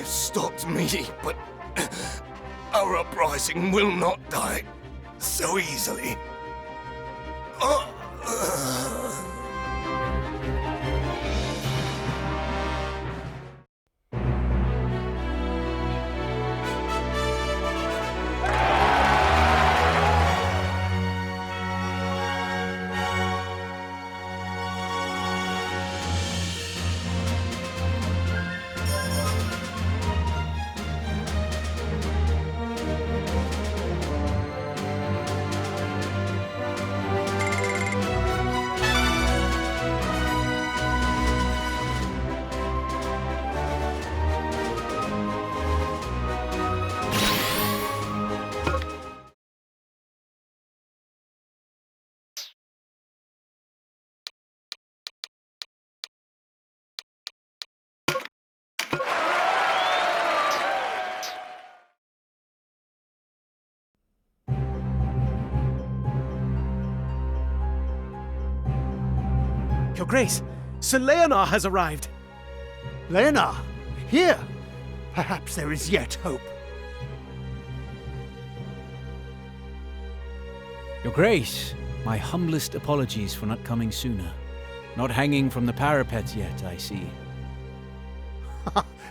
Stopped me, but our uprising will not die so easily. Your Grace, Sir Leonard has arrived. Leonard, here! Perhaps there is yet hope. Your Grace, my humblest apologies for not coming sooner. Not hanging from the parapet yet, I see.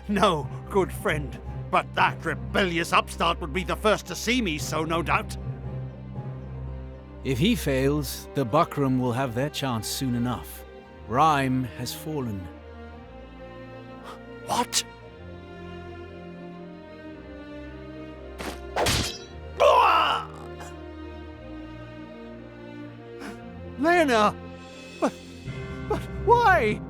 No, good friend. But that rebellious upstart would be the first to see me, so no doubt. If he fails, the Buckram will have their chance soon enough. Rhyme has fallen. What? Lena! But why?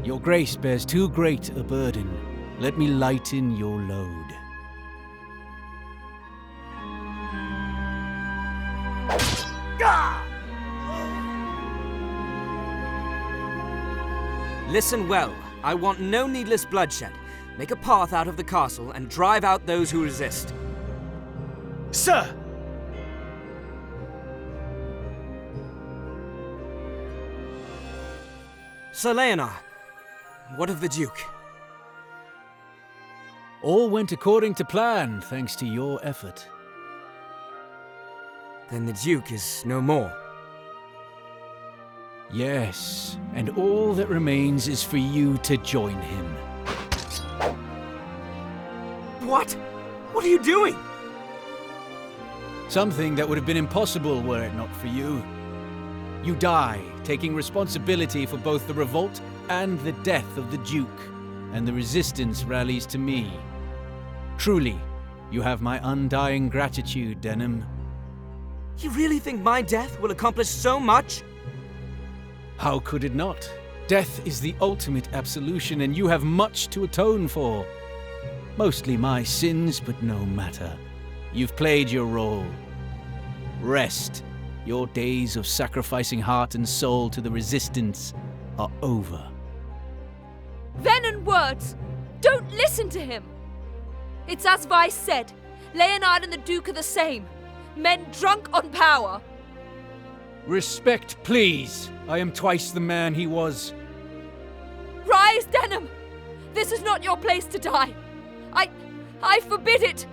Your Grace bears too great a burden. Let me lighten your load. Listen well. I want no needless bloodshed. Make a path out of the castle and drive out those who resist. Sir! Sir Leonard, what of the Duke? All went according to plan, thanks to your effort. Then the Duke is no more. Yes, and all that remains is for you to join him. What? What are you doing? Something that would have been impossible were it not for you. You die, taking responsibility for both the revolt and the death of the Duke, and the resistance rallies to me. Truly, you have my undying gratitude, Denham. You really think my death will accomplish so much? How could it not? Death is the ultimate absolution, and you have much to atone for. Mostly my sins, but no matter. You've played your role. Rest. Your days of sacrificing heart and soul to the resistance are over. Venom words! Don't listen to him! It's as Vice said. Leonard and the Duke are the same. Men drunk on power. Respect, please. I am twice the man he was. Rise, Denham! This is not your place to die. I forbid it!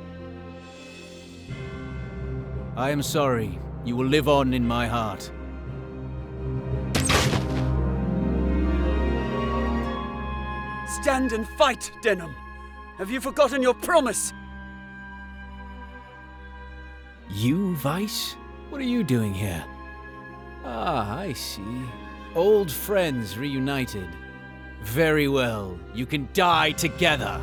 I am sorry. You will live on in my heart. Stand and fight, Denham! Have you forgotten your promise? You, Vice? What are you doing here? Ah, I see. Old friends reunited. Very well. You can die together.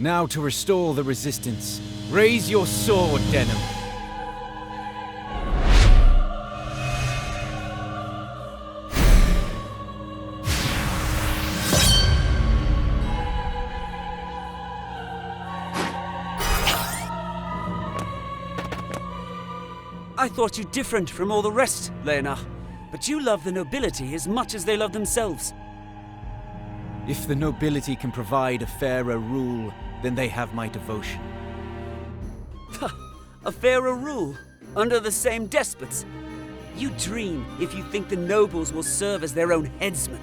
Now to restore the resistance. Raise your sword, Denim. I thought you different from all the rest, Leonard. But you love the nobility as much as they love themselves. If the nobility can provide a fairer rule, then they have my devotion. A fairer rule? Under the same despots? You dream if you think the nobles will serve as their own headsmen.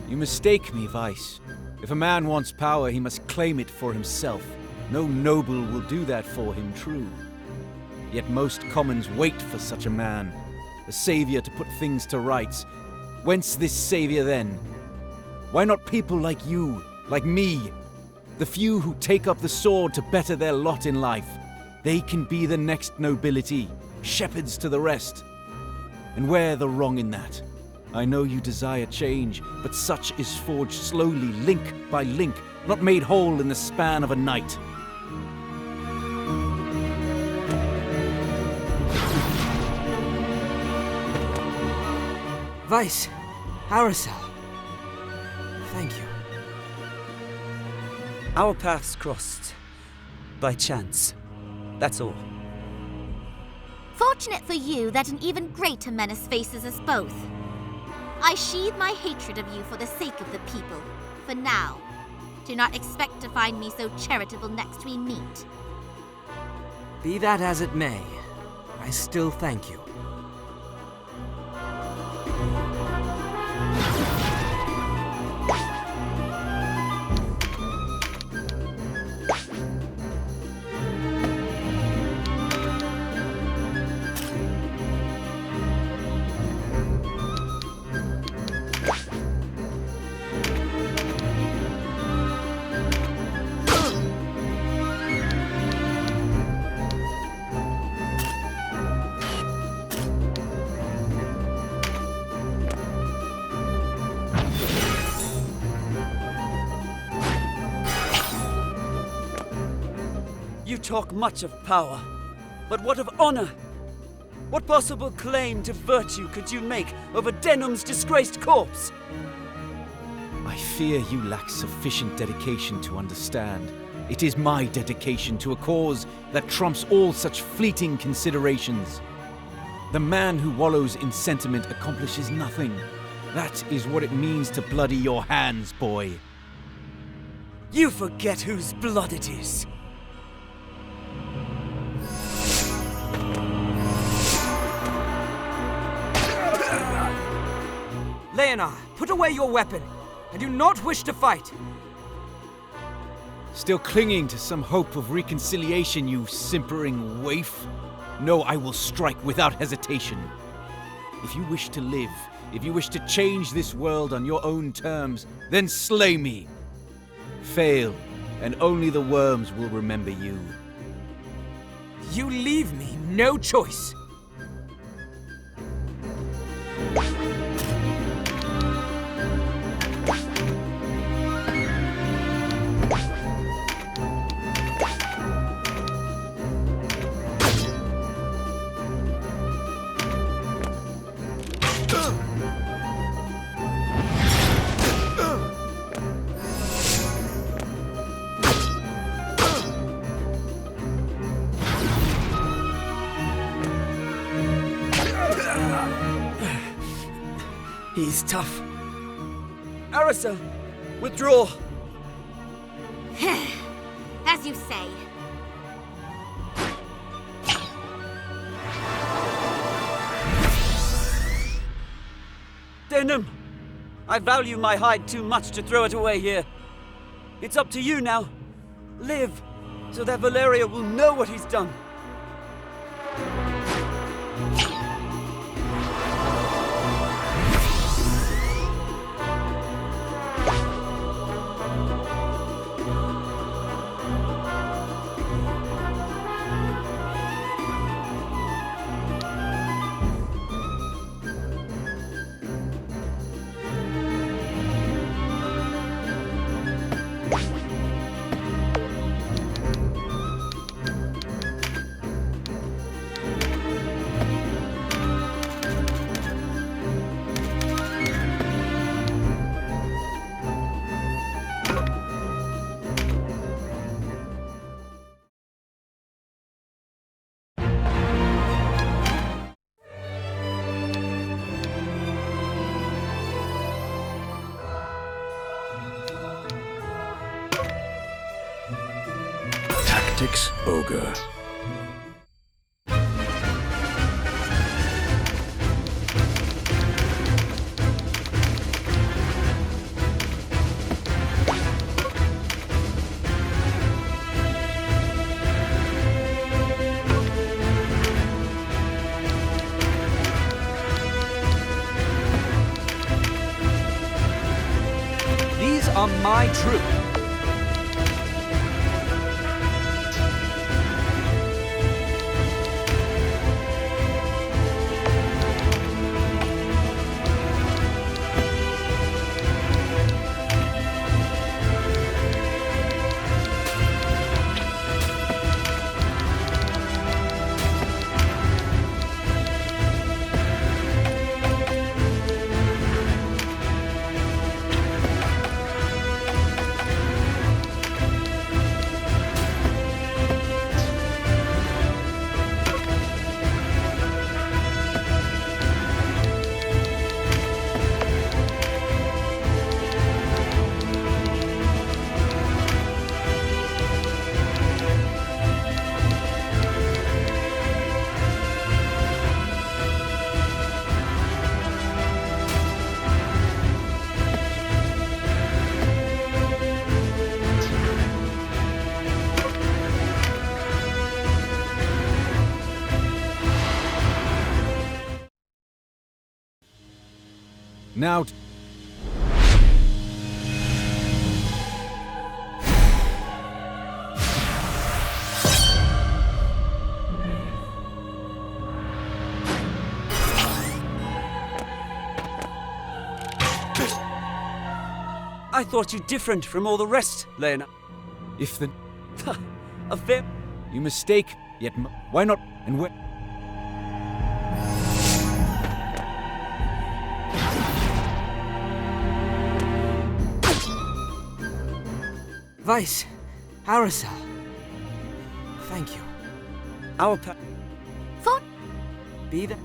You mistake me, Vice. If a man wants power, he must claim it for himself. No noble will do that for him, true. Yet most commons wait for such a man, a savior to put things to rights. Whence this savior then? Why not people like you, like me? The few who take up the sword to better their lot in life. They can be the next nobility, shepherds to the rest. And where the wrong in that? I know you desire change, but such is forged slowly, link by link, not made whole in the span of a night. Vice, Aracel. Thank you. Our paths crossed. By chance. That's all. Fortunate for you that an even greater menace faces us both. I sheathe my hatred of you for the sake of the people. For now. Do not expect to find me so charitable next we meet. Be that as it may, I still thank you. You talk much of power, but what of honor? What possible claim to virtue could you make over Denham's disgraced corpse? I fear you lack sufficient dedication to understand. It is my dedication to a cause that trumps all such fleeting considerations. The man who wallows in sentiment accomplishes nothing. That is what it means to bloody your hands, boy. You forget whose blood it is. Leonard, put away your weapon. I do not wish to fight. Still clinging to some hope of reconciliation, you simpering waif? No, I will strike without hesitation. If you wish to live, if you wish to change this world on your own terms, then slay me. Fail, and only the worms will remember you. You leave me no choice. He's tough. Aracel, withdraw. As you say. Denham, I value my hide too much to throw it away here. It's up to you now. Live, so that Valeria will know what he's done. Tactics, Ogre. These are my troops. Now... I thought you different from all the rest, Lena. If the... A fair... You mistake, yet why not? And where... Vice, Aracel. Thank you. Our For Be there.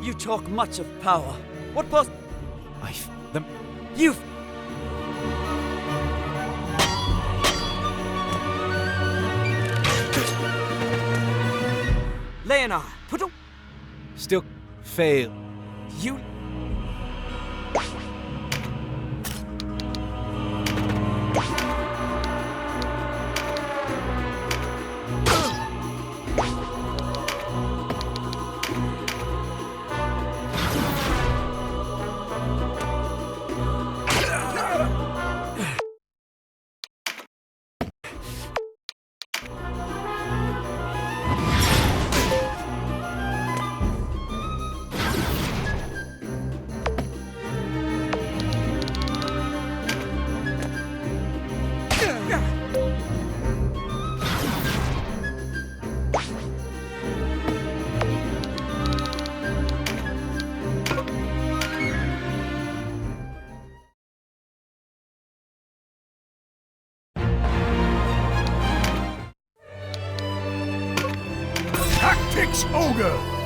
You talk much of power. What Them... You've... Leonard, put a... Still... fail. You... Tactics, Ogre!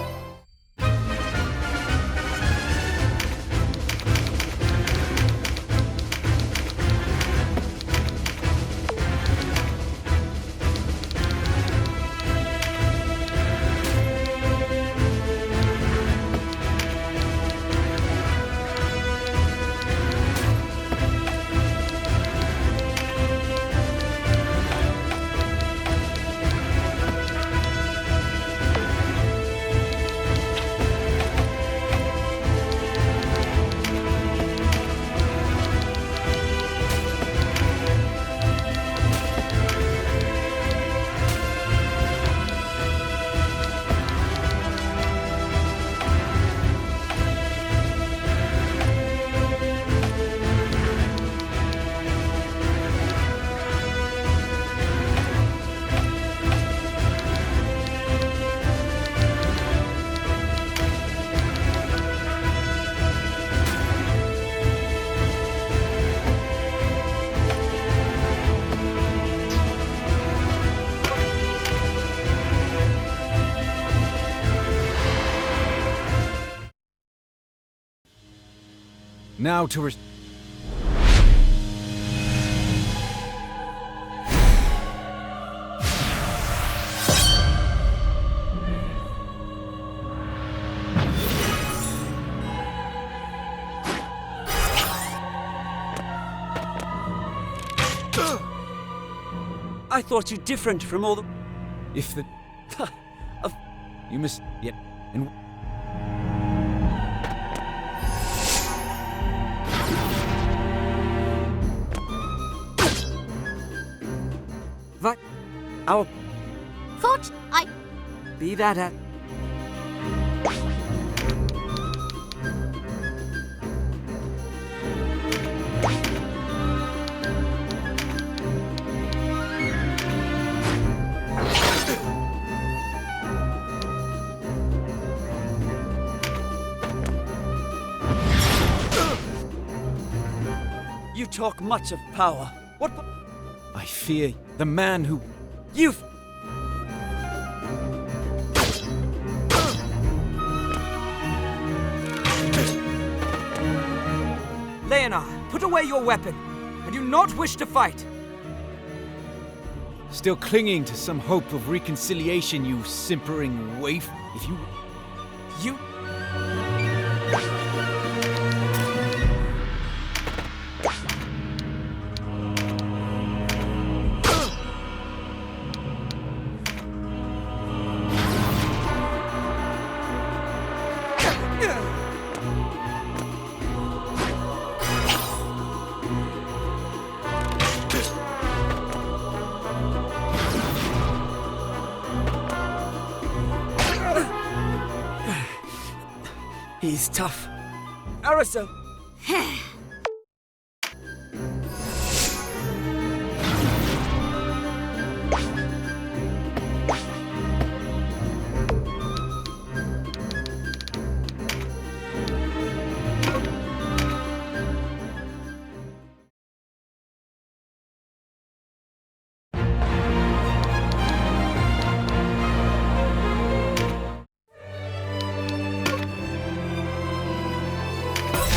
Now to I thought you different from all the... If the... Of... You must... Yet... And... What? Our... Be that at... You talk much of power. What... I fear the man who... You've... Leonard, put away your weapon. I do not wish to fight. Still clinging to some hope of reconciliation, you simpering waif. If you... You... He's tough. Arisa!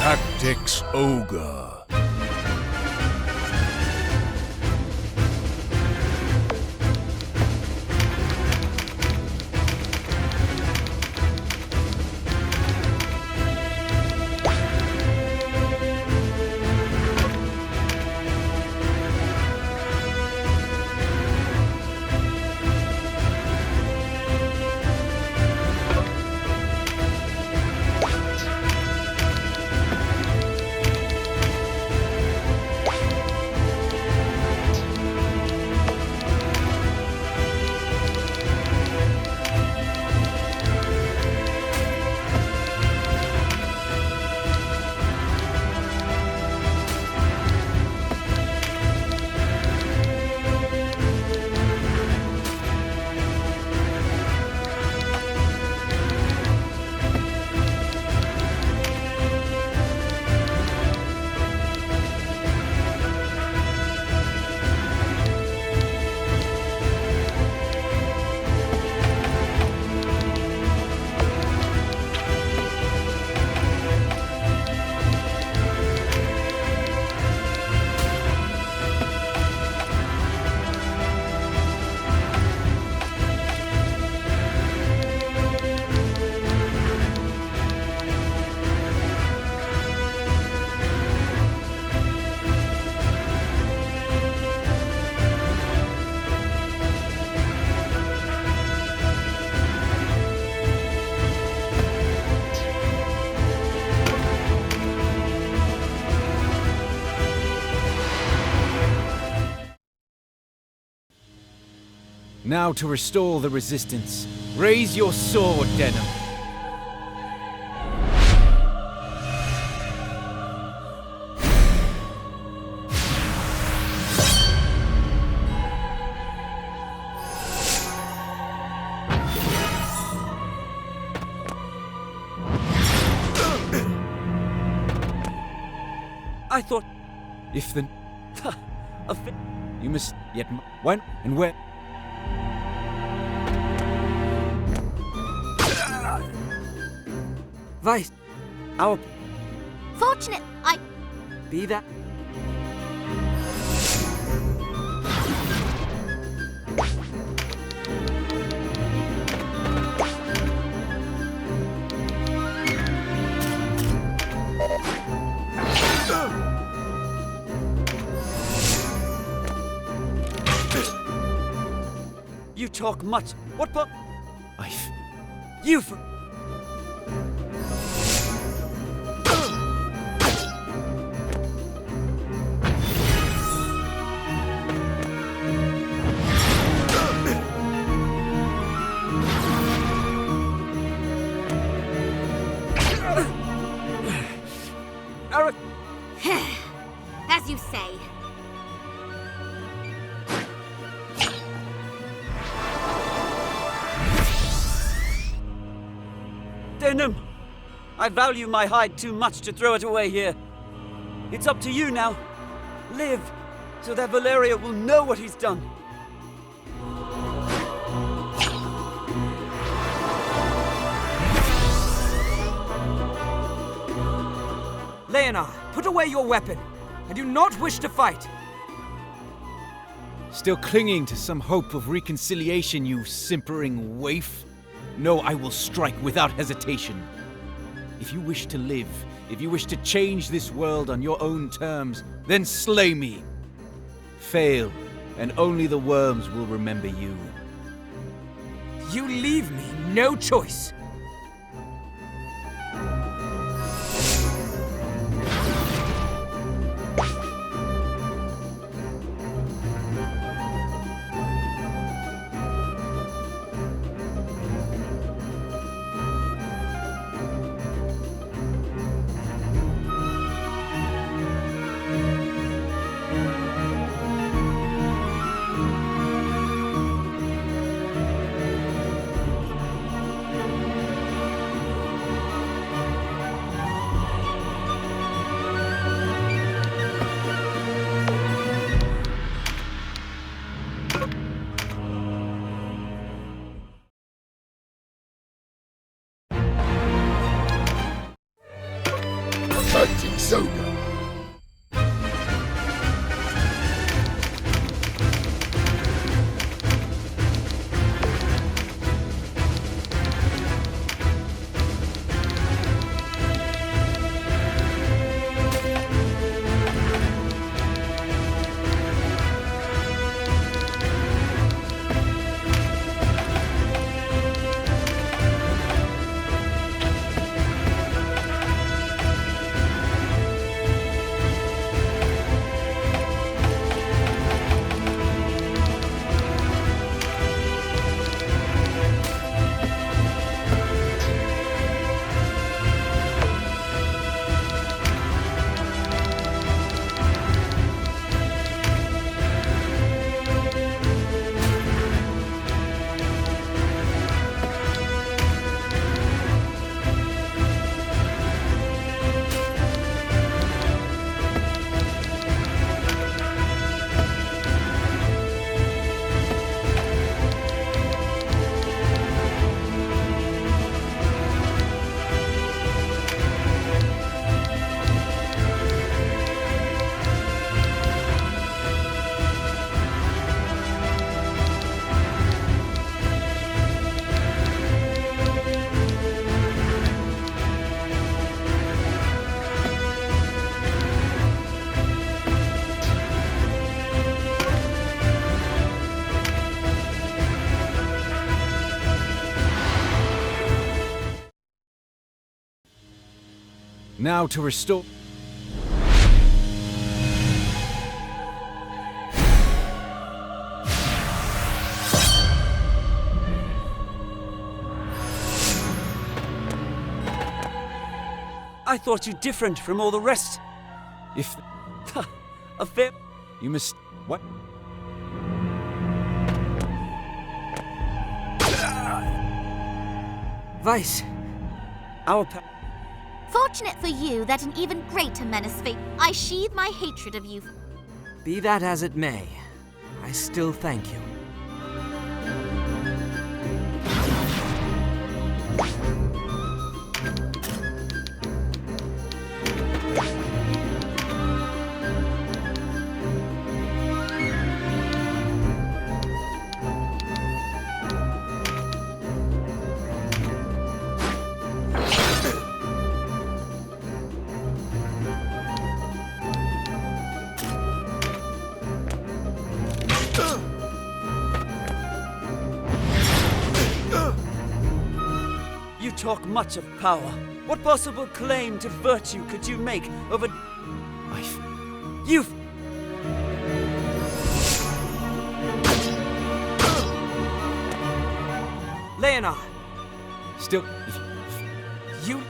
Tactics Ogre. Now to restore the resistance. Raise your sword, Denim. I thought... If the... A fit... You must yet... When and where... Weiss, Our... Fortunate, I... Be that... You talk much. What part? I've... You've... As you say. Denim! I value my hide too much to throw it away here. It's up to you now. Live, so that Valeria will know what he's done. Leonard, put away your weapon. I do not wish to fight. Still clinging to some hope of reconciliation, you simpering waif? No, I will strike without hesitation. If you wish to live, if you wish to change this world on your own terms, then slay me. Fail, and only the worms will remember you. You leave me no choice. Fighting soda. Now to restore... I thought you different from all the rest. If... A fair... You must... What? Vice. Our Fortunate for you that an even greater menace I sheathe my hatred of you. Be that as it may, I still thank you. You talk much of power. What possible claim to virtue could you make over... You've... Leonard! Still... You...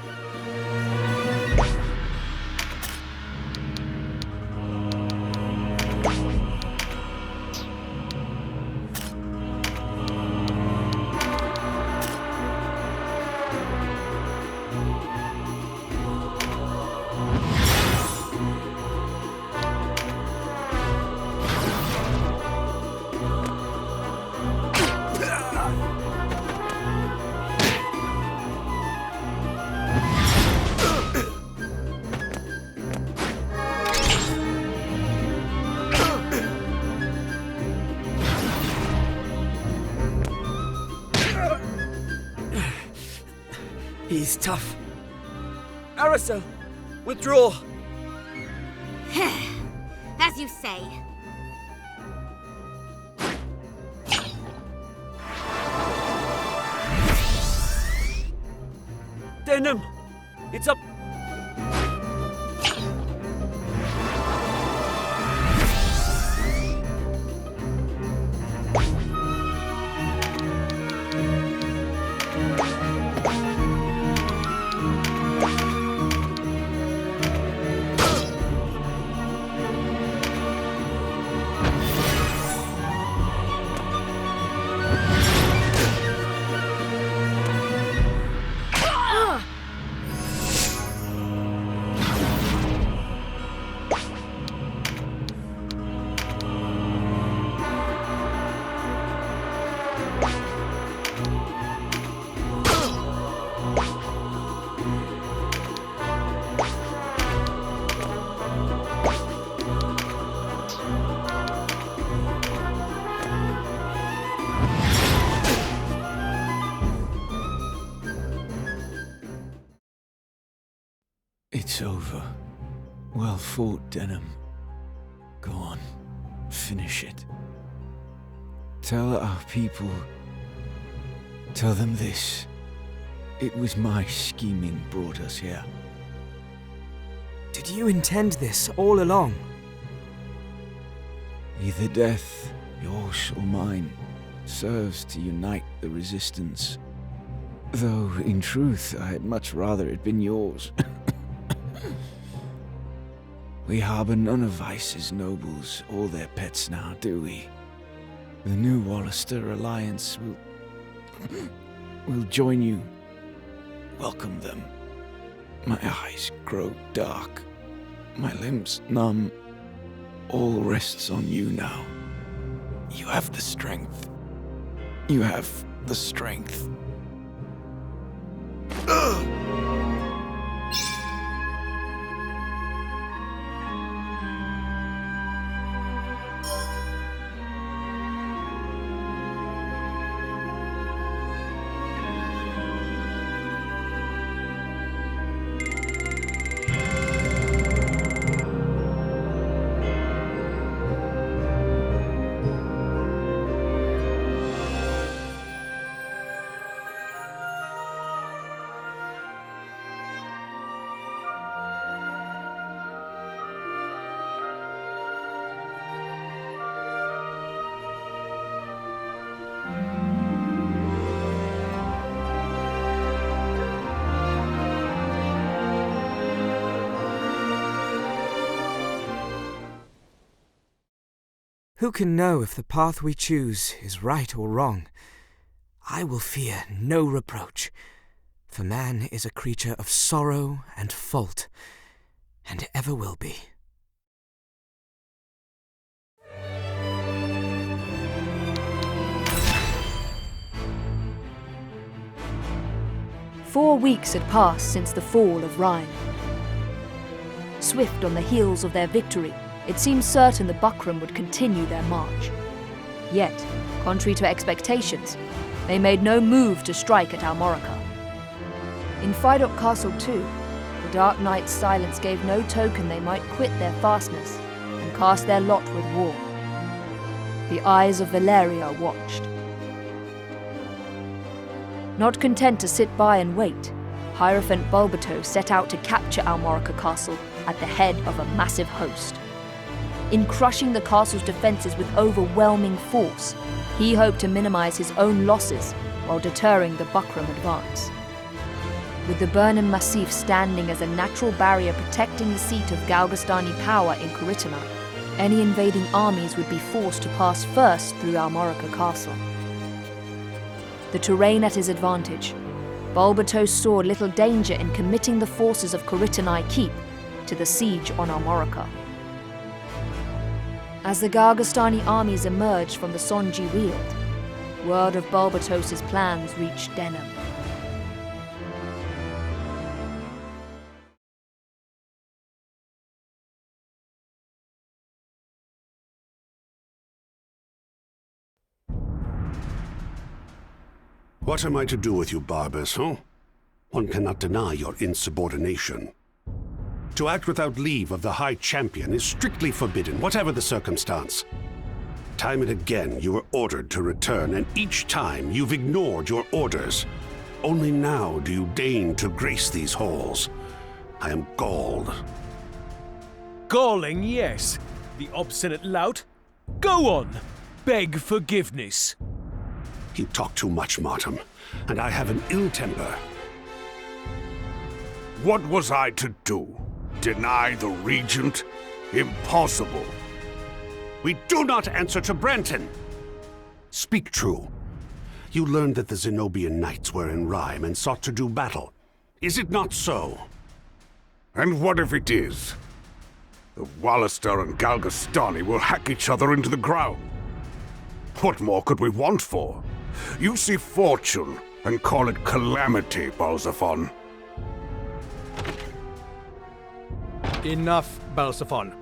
He's tough. Aracel, withdraw. As you say. Denim, it's up. It's over. Well fought, Denim. Go on, finish it. Tell our people... Tell them this. It was my scheming brought us here. Did you intend this all along? Either death, yours or mine, serves to unite the resistance. Though, in truth, I'd much rather it been yours. We harbour none of Vice's nobles or their pets now, do we? The new Wallister Alliance will join you. Welcome them. My eyes grow dark. My limbs numb. All rests on you now. You have the strength. You have the strength. Who can know if the path we choose is right or wrong? I will fear no reproach, for man is a creature of sorrow and fault, and ever will be. "4 weeks had passed since the fall of Rhine. Swift on the heels of their victory, it seemed certain the Buckram would continue their march. Yet, contrary to expectations, they made no move to strike at Almorica. In Fidok Castle too, the Dark Knight's silence gave no token they might quit their fastness and cast their lot with war. The eyes of Valeria watched. Not content to sit by and wait, Hierophant Bulbato set out to capture Almorica Castle at the head of a massive host. In crushing the castle's defenses with overwhelming force, he hoped to minimize his own losses while deterring the Buckram advance. With the Burnham Massif standing as a natural barrier protecting the seat of Galgastani power in Koritana, any invading armies would be forced to pass first through Almorica Castle. The terrain at his advantage, Bulbato saw little danger in committing the forces of Koritani Keep to the siege on Almorica. As the Galgastani armies emerged from the Sonji Weald, word of Bulbatos's plans reached Denham. What am I to do with you, Barbas, huh? One cannot deny your insubordination. To act without leave of the High Champion is strictly forbidden, whatever the circumstance. Time and again you were ordered to return, and each time you've ignored your orders. Only now do you deign to grace these halls. I am galled. Galling, yes. The obstinate lout. Go on. Beg forgiveness. You talk too much, Martin, and I have an ill temper. What was I to do? Deny the Regent? Impossible. We do not answer to Branton. Speak true. You learned that the Zenobian Knights were in Rhyme and sought to do battle. Is it not so? And what if it is? The Wallister and Galgastani will hack each other into the ground. What more could we want for? You see fortune and call it calamity, Balzaphon. Enough, Balzaphon.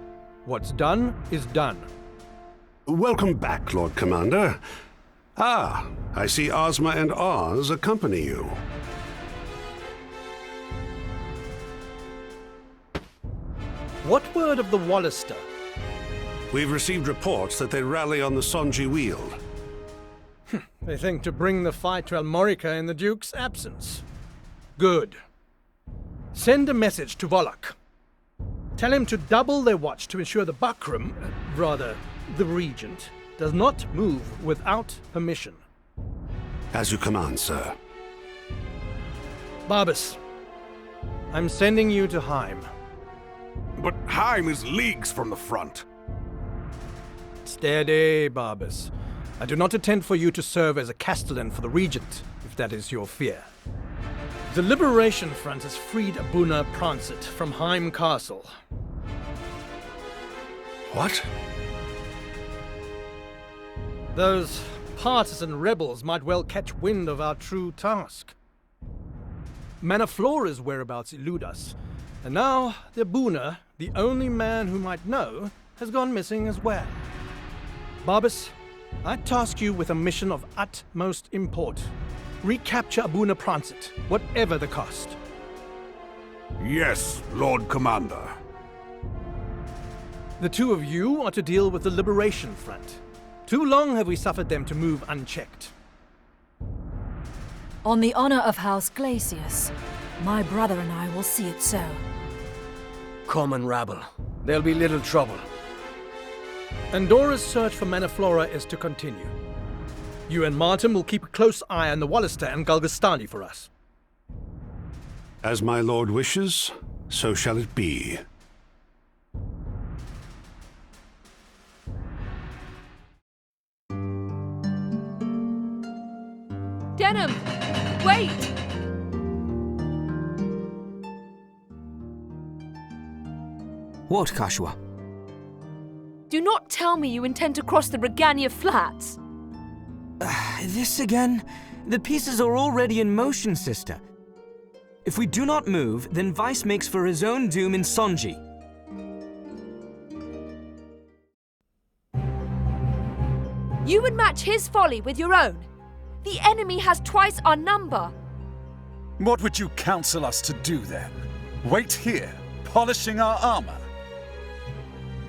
What's done is done. Welcome back, Lord Commander. Ah, I see Ozma and Oz accompany you. What word of the Wallister? We've received reports that they rally on the Sonji Weald. They think to bring the fight to Almorica in the Duke's absence. Good. Send a message to Volok. Tell him to double their watch to ensure the Buckram, rather, the Regent, does not move without permission. As you command, sir. Barbas, I'm sending you to Heim. But Heim is leagues from the front. Steady, Barbas. I do not intend for you to serve as a castellan for the Regent, if that is your fear. The Liberation Front has freed Abuna Prancet from Heim Castle. What? Those partisan rebels might well catch wind of our true task. Manaflora's whereabouts elude us, and now the Abuna, the only man who might know, has gone missing as well. Barbas, I task you with a mission of utmost import. Recapture Abuna Prancet, whatever the cost. Yes, Lord Commander. The two of you are to deal with the Liberation Front. Too long have we suffered them to move unchecked. On the honor of House Glacius, my brother and I will see it so. Common rabble. There'll be little trouble. Andora's search for Manaflora is to continue. You and Martin will keep a close eye on the Wallister and Galgastani for us. As my lord wishes, so shall it be. Denham! Wait! What, Kashua? Do not tell me you intend to cross the Regania Flats. This again? The pieces are already in motion, sister. If we do not move, then Vice makes for his own doom in Sonji. You would match his folly with your own. The enemy has twice our number. What would you counsel us to do then? Wait here, polishing our armor?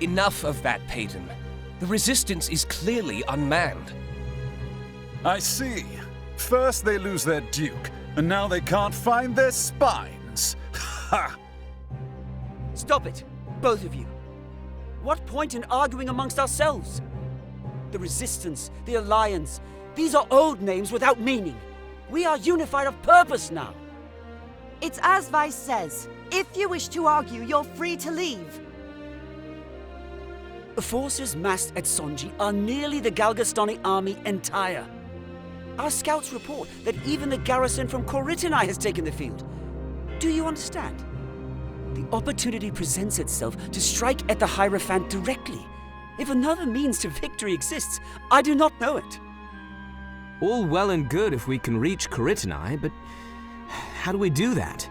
Enough of that, Peyton. The resistance is clearly unmanned. I see. First they lose their duke, and now they can't find their spines. Ha! Stop it, both of you. What point in arguing amongst ourselves? The Resistance, the Alliance, these are old names without meaning. We are unified of purpose now. It's as Vice says. If you wish to argue, you're free to leave. The forces massed at Sonji are nearly the Galgastani army entire. Our scouts report that even the garrison from Koritini has taken the field. Do you understand? The opportunity presents itself to strike at the Hierophant directly. If another means to victory exists, I do not know it. All well and good if we can reach Koritini, but how do we do that?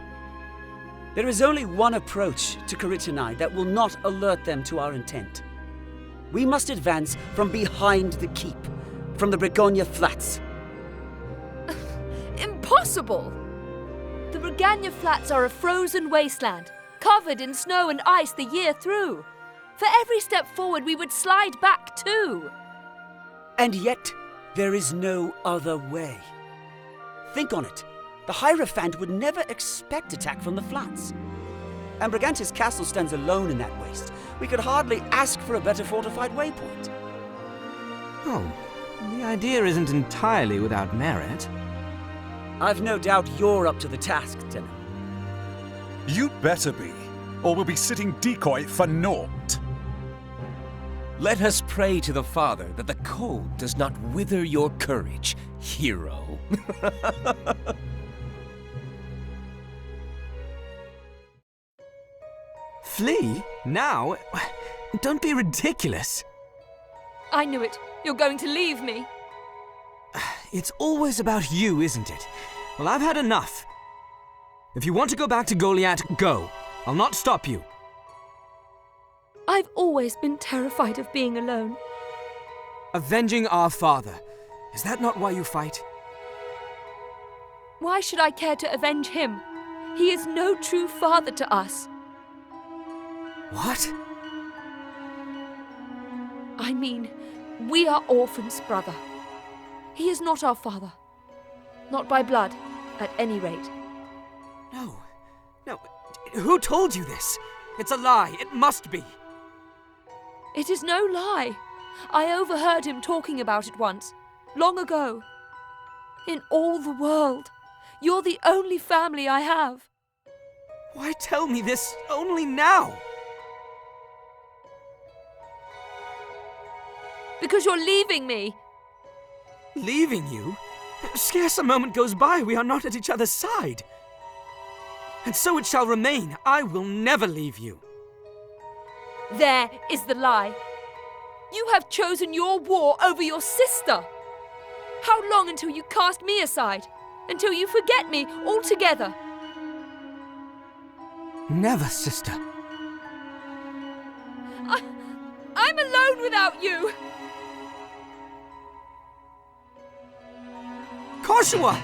There is only one approach to Koritini that will not alert them to our intent. We must advance from behind the keep, from the Bregonia Flats. Impossible! The Regania Flats are a frozen wasteland, covered in snow and ice the year through. For every step forward, we would slide back too. And yet, there is no other way. Think on it. The Hierophant would never expect attack from the flats. And Brigantes Castle stands alone in that waste. We could hardly ask for a better fortified waypoint. Oh, the idea isn't entirely without merit. I've no doubt you're up to the task, Tenno. You'd better be, or we'll be sitting decoy for naught. Let us pray to the Father that the cold does not wither your courage, hero. Flee? Now? Don't be ridiculous. I knew it. You're going to leave me. It's always about you, isn't it? Well, I've had enough. If you want to go back to Goliath, go. I'll not stop you. I've always been terrified of being alone. Avenging our father. Is that not why you fight? Why should I care to avenge him? He is no true father to us. What? I mean, we are orphans, brother. He is not our father. Not by blood, at any rate. No. Who told you this? It's a lie. It must be. It is no lie. I overheard him talking about it once, long ago. In all the world, you're the only family I have. Why tell me this only now? Because you're leaving me. Leaving you? Scarce a moment goes by we are not at each other's side. And so it shall remain. I will never leave you. There is the lie. You have chosen your war over your sister. How long until you cast me aside? Until you forget me altogether? Never, sister. I'm alone without you. Koshua!